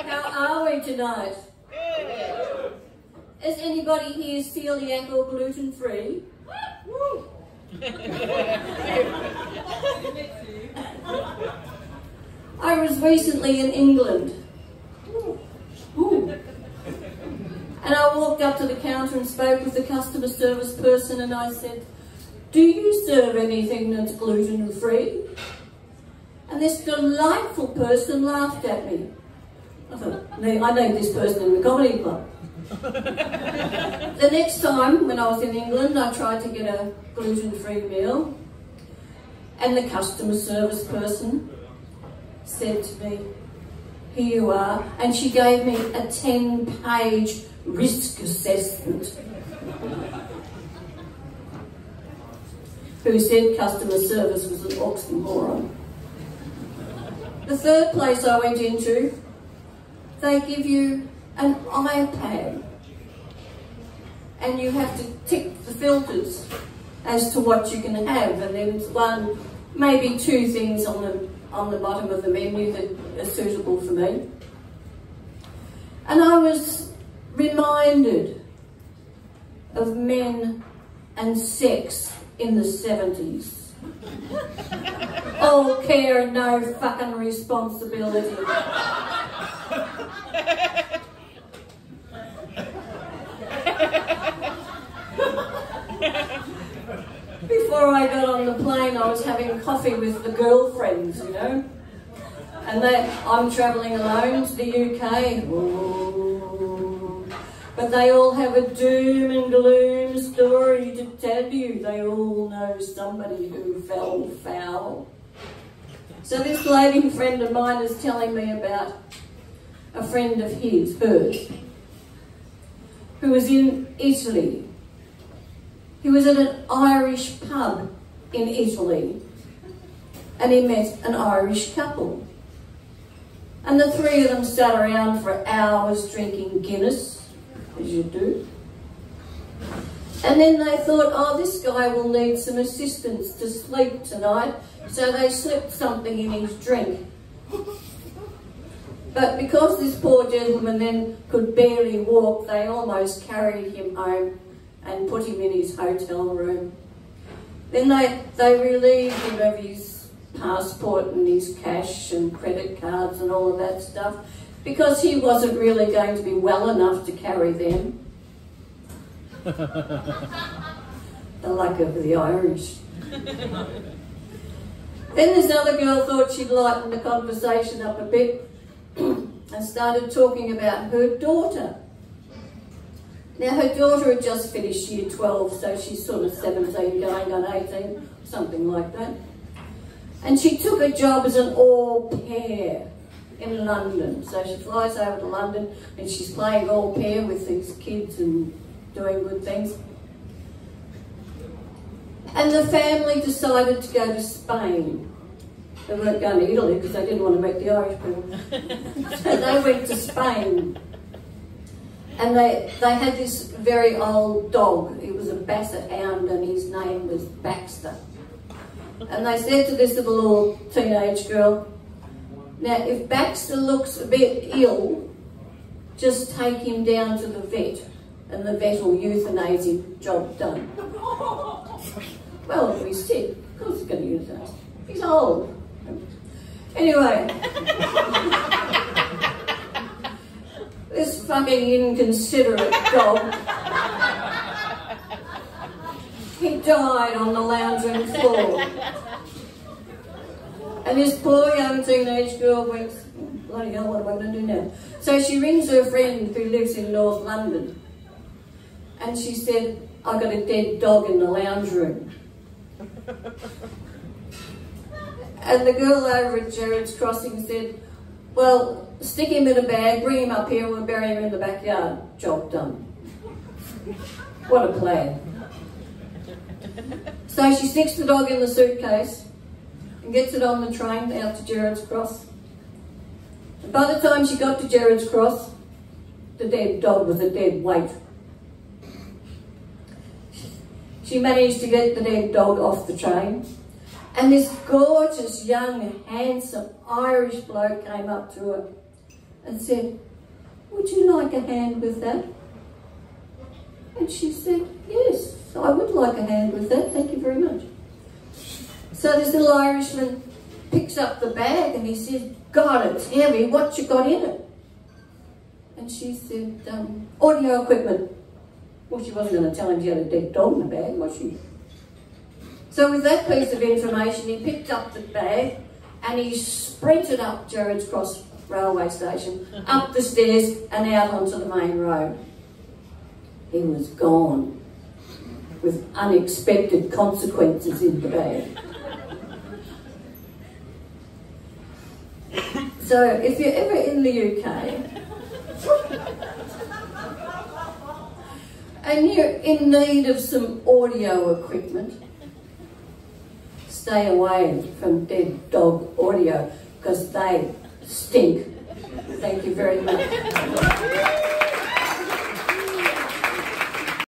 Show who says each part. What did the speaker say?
Speaker 1: How are we tonight? Is anybody here celiac or gluten-free? I was recently in England. And I walked up to the counter and spoke with the customer service person, and I said, "Do you serve anything that's gluten-free?" And this delightful person laughed at me. I thought, I know this person in the comedy club. The next time when I was in England, I tried to get a gluten-free meal, and the customer service person said to me, "Here you are," and she gave me a 10-page risk assessment. Who said customer service was an oxymoron. The third place I went into, they give you an iPad and you have to tick the filters as to what you can have, and there's one, maybe two things on the bottom of the menu that are suitable for me. And I was reminded of men and sex in the 70s. All care and no fucking responsibility. Before I got on the plane, I was having coffee with the girlfriends, you know. And I'm travelling alone to the UK. Ooh. But they all have a doom and gloom story to tell you. They all know somebody who fell foul. So this lady friend of mine is telling me about a friend of hers, who was in Italy. He was at an Irish pub in Italy, and he met an Irish couple. And the three of them sat around for hours drinking Guinness, as you do. And then they thought, oh, this guy will need some assistance to sleep tonight, so they slipped something in his drink. But because this poor gentleman then could barely walk, they almost carried him home and put him in his hotel room. Then they relieved him of his passport and his cash and credit cards and all of that stuff, because he wasn't really going to be well enough to carry them. The luck of the Irish. Then this other girl thought she'd lighten the conversation up a bit and started talking about her daughter. Now, her daughter had just finished year 12, so she's sort of 17 going on 18, something like that. And she took a job as an au pair in London. So she flies over to London and she's playing au pair with these kids and doing good things. And the family decided to go to Spain. They weren't going to Italy because they didn't want to meet the Irish people. So they went to Spain. And they had this very old dog. He was a Bassett hound and his name was Baxter. And they said to this little teenage girl, now if Baxter looks a bit ill, just take him down to the vet and the vet will euthanize him, job done. Well, if he's sick, of course he's going to euthanize him. He's old. Anyway. This fucking inconsiderate dog, he died on the lounge room floor. And this poor young teenage girl went, bloody hell, what am I going to do now? So she rings her friend who lives in North London. And she said, I got a dead dog in the lounge room. And the girl over at Gerrard's Crossing said, well, stick him in a bag, bring him up here, and we'll bury him in the backyard. Job done. What a plan. So she sticks the dog in the suitcase and gets it on the train out to Gerrard's Cross. And by the time she got to Gerrard's Cross, the dead dog was a dead weight. She managed to get the dead dog off the train, and this gorgeous, young, handsome Irish bloke came up to her and said, "Would you like a hand with that?" And she said, "Yes, I would like a hand with that, thank you very much." So this little Irishman picks up the bag and he says, "God, it's heavy, what you got in it?" And she said, "Audio equipment." Well, she wasn't going to tell him she had a dead dog in the bag, was she? So with that piece of information, he picked up the bag and he sprinted up Gerrards Cross railway station, up the stairs and out onto the main road. He was gone, with unexpected consequences in the bag. So if you're ever in the UK and you're in need of some audio equipment, stay away from dead dog audio because they stink. Thank you very much.